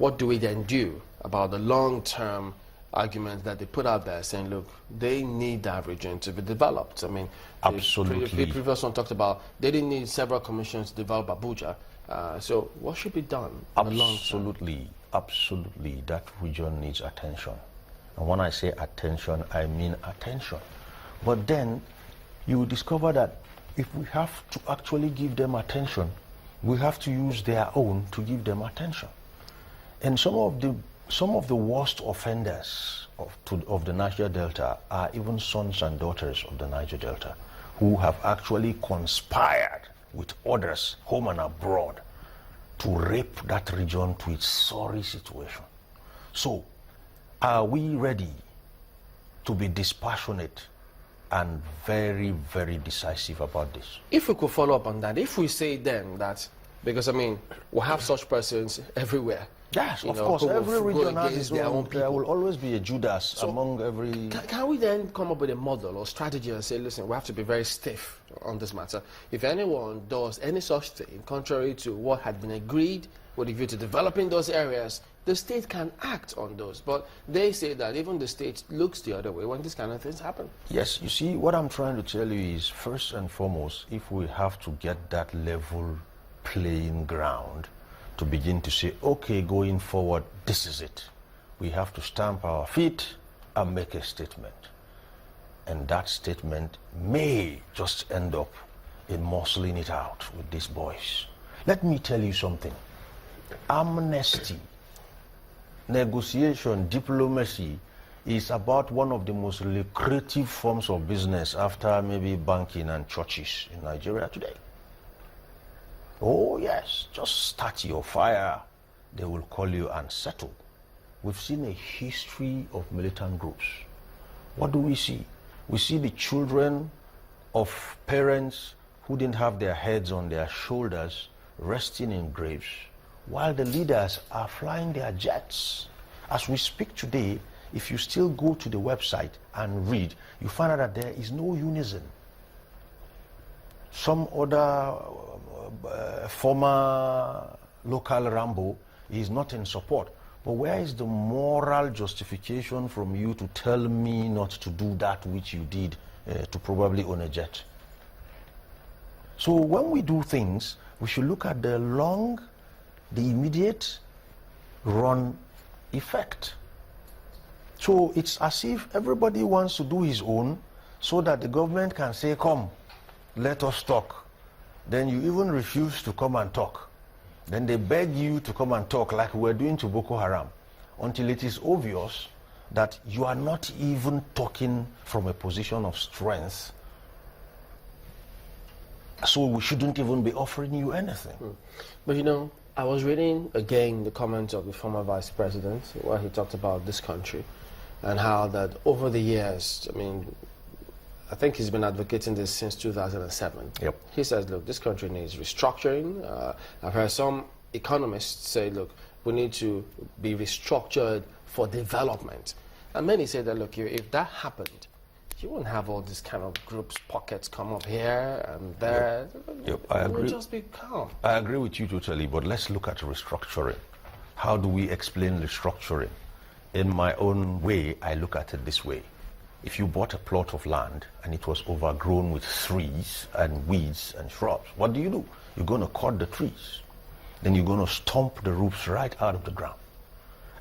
what do we then do about the long-term argument that they put out there saying, look, they need that region to be developed? I mean, absolutely. The previous one talked about they didn't need several commissions to develop Abuja. So what should be done? Absolutely, absolutely. That region needs attention. And when I say attention, I mean attention. But then you discover that if we have to actually give them attention, we have to use their own to give them attention. And some of the worst offenders of the Niger Delta are even sons and daughters of the Niger Delta, who have actually conspired with others, home and abroad, to rape that region to its sorry situation. So, are we ready to be dispassionate and very, very decisive about this? If we could follow up on that, if we say then that, because I mean, we have such persons everywhere. Yes, of course, every region has its own. There will always be a Judas among every... Can we then come up with a model or strategy and say, listen, we have to be very stiff on this matter. If anyone does any such thing, contrary to what had been agreed with a view to developing those areas, the state can act on those. But they say that even the state looks the other way when these kind of things happen. Yes, you see, what I'm trying to tell you is, first and foremost, if we have to get that level playing ground, to begin to say, okay, going forward, this is it. We have to stamp our feet and make a statement. And that statement may just end up in muscling it out with these boys. Let me tell you something. Amnesty, negotiation, diplomacy is about one of the most lucrative forms of business after maybe banking and churches in Nigeria today. Oh yes, just start your fire. They will call you and settle. We've seen a history of militant groups. What do we see? We see the children of parents who didn't have their heads on their shoulders resting in graves, while the leaders are flying their jets. As we speak today, if you still go to the website and read, you find out that there is no unison. Some other former local Rambo is not in support. But where is the moral justification from you to tell me not to do that which you did to probably own a jet? So when we do things, we should look at the immediate run effect. So it's as if everybody wants to do his own so that the government can say, come, let us talk. Then you even refuse to come and talk. Then they beg you to come and talk like we're doing to Boko Haram, until it is obvious that you are not even talking from a position of strength. So we shouldn't even be offering you anything. But you know, I was reading again the comments of the former vice president where he talked about this country and how that over the years, I mean, I think he's been advocating this since 2007. Yep. He says, look, this country needs restructuring. I've heard some economists say, look, we need to be restructured for development. And many say that, look, if that happened, you wouldn't have all these kind of groups, pockets come up here and there. Yep, I agree. We'll just be calm. I agree with you totally, but let's look at restructuring. How do we explain restructuring? In my own way, I look at it this way. If you bought a plot of land and it was overgrown with trees and weeds and shrubs, what do? You're going to cut the trees. Then you're going to stomp the roots right out of the ground.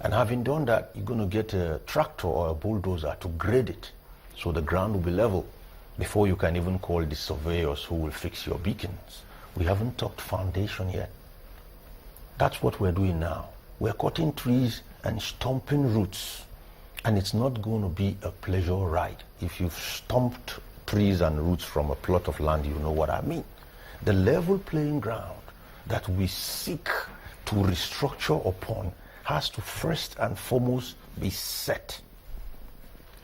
And having done that, you're going to get a tractor or a bulldozer to grade it so the ground will be level before you can even call the surveyors who will fix your beacons. We haven't talked foundation yet. That's what we're doing now. We're cutting trees and stomping roots. And it's not going to be a pleasure ride. If you've stomped trees and roots from a plot of land, you know what I mean. The level playing ground that we seek to restructure upon has to first and foremost be set.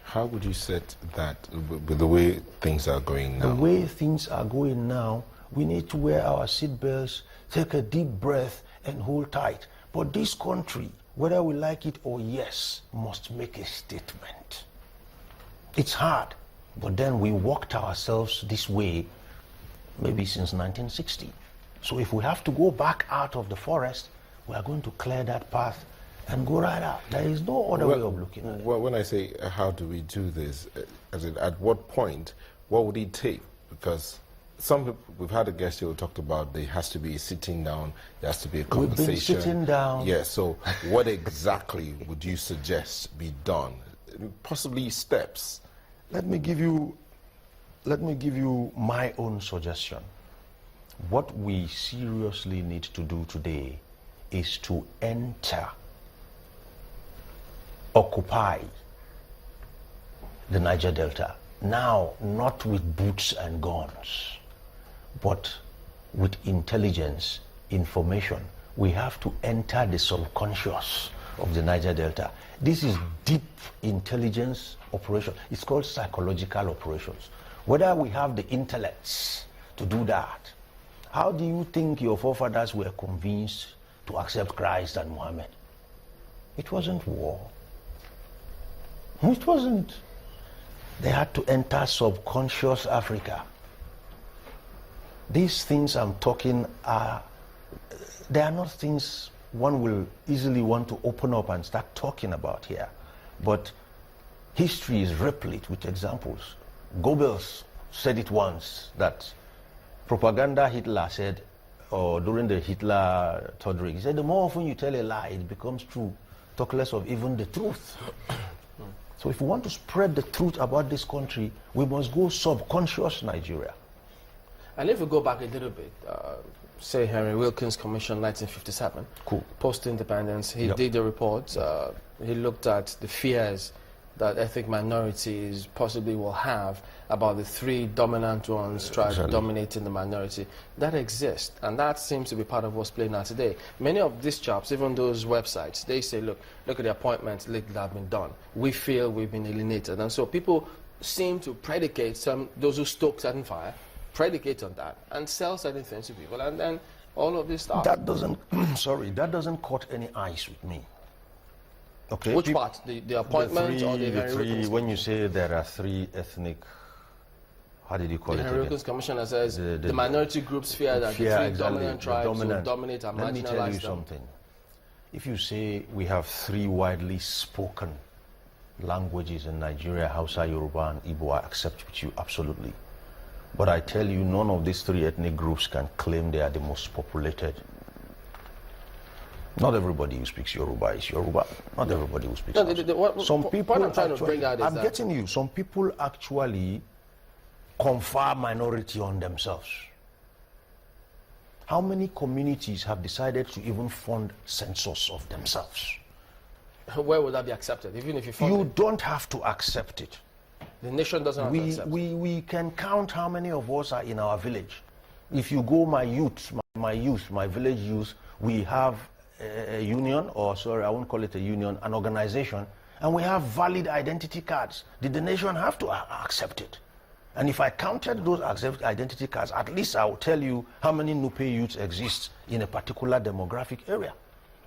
How would you set that with the way things are going now? The way things are going now, we need to wear our seatbelts, take a deep breath, and hold tight. But this country, whether we like it or yes, must make a statement. It's hard, but then we walked ourselves this way maybe since 1960. So if we have to go back out of the forest, we are going to clear that path and go right out. There is no other way of looking at it. Well, when I say how do we do this, as in, at what point, what would it take? Because some people, we've had a guest here who talked about there has to be a sitting down, there has to be a conversation. We've been sitting down. Yeah, so what exactly would you suggest be done? Possibly steps. Let me give you my own suggestion. What we seriously need to do today is to occupy the Niger Delta. Now, not with boots and guns, but with intelligence, information. We have to enter the subconscious of the Niger Delta. This is deep intelligence operation. It's called psychological operations. Whether we have the intellects to do that, how do you think your forefathers were convinced to accept Christ and Muhammad? It wasn't war. It wasn't. They had to enter subconscious Africa. These things I'm talking they are not things one will easily want to open up and start talking about here. But history is replete with examples. Goebbels said it once, that propaganda Hitler said, or during the Hitler Third Reich, he said, the more often you tell a lie, it becomes true. Talk less of even the truth. So if we want to spread the truth about this country, we must go subconscious Nigeria. And if we go back a little bit, say Henry Wilkins Commission, 1957, cool. Post-independence, he did the report. He looked at the fears that ethnic minorities possibly will have about the three dominant ones dominating the minority. That exists, and that seems to be part of what's playing out today. Many of these jobs, even those websites, they say, look at the appointments that have been done. We feel we've been alienated. And so people seem to predicate, those who stoke certain fire, predicate on that and sell certain things to people, and then all of this stuff. That doesn't, that doesn't cut any ice with me. Okay. Which part? The appointment or the Henry Wilkins? When you say there are three ethnic, how did you call it? The Henry Wilkins Commissioner says the minority groups fear that the three dominant tribes will dominate and marginalize them. Let me tell you something. If you say we have three widely spoken languages in Nigeria, Hausa, Yoruba, and Igbo, I accept with you absolutely. But I tell you, none of these three ethnic groups can claim they are the most populated. Not everybody who speaks Yoruba is Yoruba. Not everybody who speaks Hausa. Some people I'm trying to bring out is I'm getting you. Some people actually confer minority on themselves. How many communities have decided to even fund census of themselves? Where would that be accepted? Even if you fund it? Don't have to accept it. The nation doesn't have to accept it. We can count how many of us are in our village. If you go, my village youth, we have a union, or sorry, I won't call it a union, an organization, and we have valid identity cards. Did the nation have to accept it? And if I counted those identity cards, at least I will tell you how many Nupe youths exist in a particular demographic area.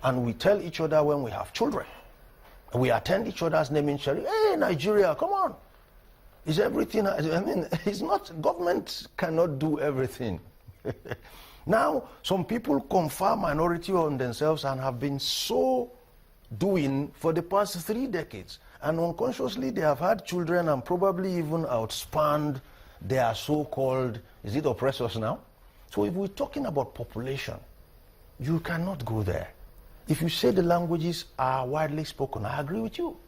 And we tell each other when we have children. We attend each other's naming ceremony. Hey, Nigeria, come on. Is everything, I mean, it's not, government cannot do everything. Now, some people confer minority on themselves and have been so doing for the past 3 decades. And unconsciously, they have had children and probably even outspanned their so-called, is it oppressors now? So if we're talking about population, you cannot go there. If you say the languages are widely spoken, I agree with you.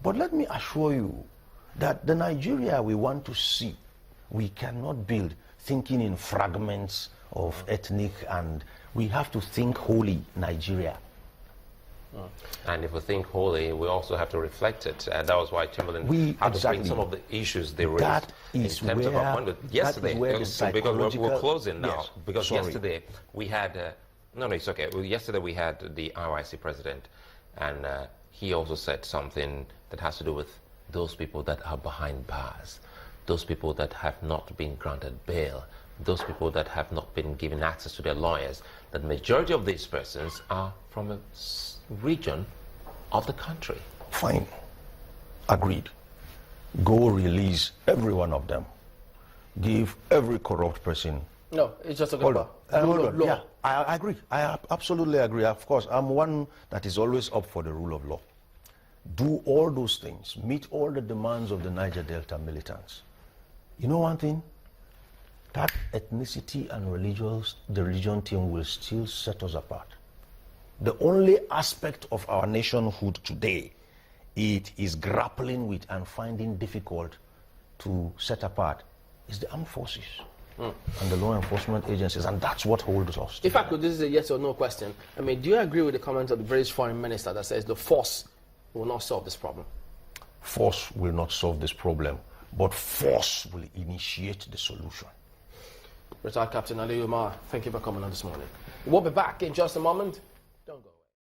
But let me assure you that the Nigeria we want to see, we cannot build thinking in fragments of ethnic, and we have to think wholly Nigeria. And if we think wholly, we also have to reflect it. And that was why Chamberlain had to bring some of the issues they raised in terms of our point. Yesterday, because we're closing now, yes, because yesterday we had, no, it's okay. Well, yesterday we had the RIC president, and he also said something that has to do with those people that are behind bars, those people that have not been granted bail, those people that have not been given access to their lawyers. The majority of these persons are from a region of the country. Fine. Agreed. Go release every one of them. Give every corrupt person No, it's just talking about rule of law. Yeah, I agree. I absolutely agree. Of course, I'm one that is always up for the rule of law. Do all those things, meet all the demands of the Niger Delta militants. You know one thing? That ethnicity and the religion thing will still set us apart. The only aspect of our nationhood today it is grappling with and finding difficult to set apart is the armed forces and the law enforcement agencies, and that's what holds us together. If I could, this is a yes or no question. I mean, do you agree with the comment of the British Foreign Minister that says the force will not solve this problem? Force will not solve this problem, but force will initiate the solution. Rtd Capt Umar Aliyu, thank you for coming on this morning. We'll be back in just a moment.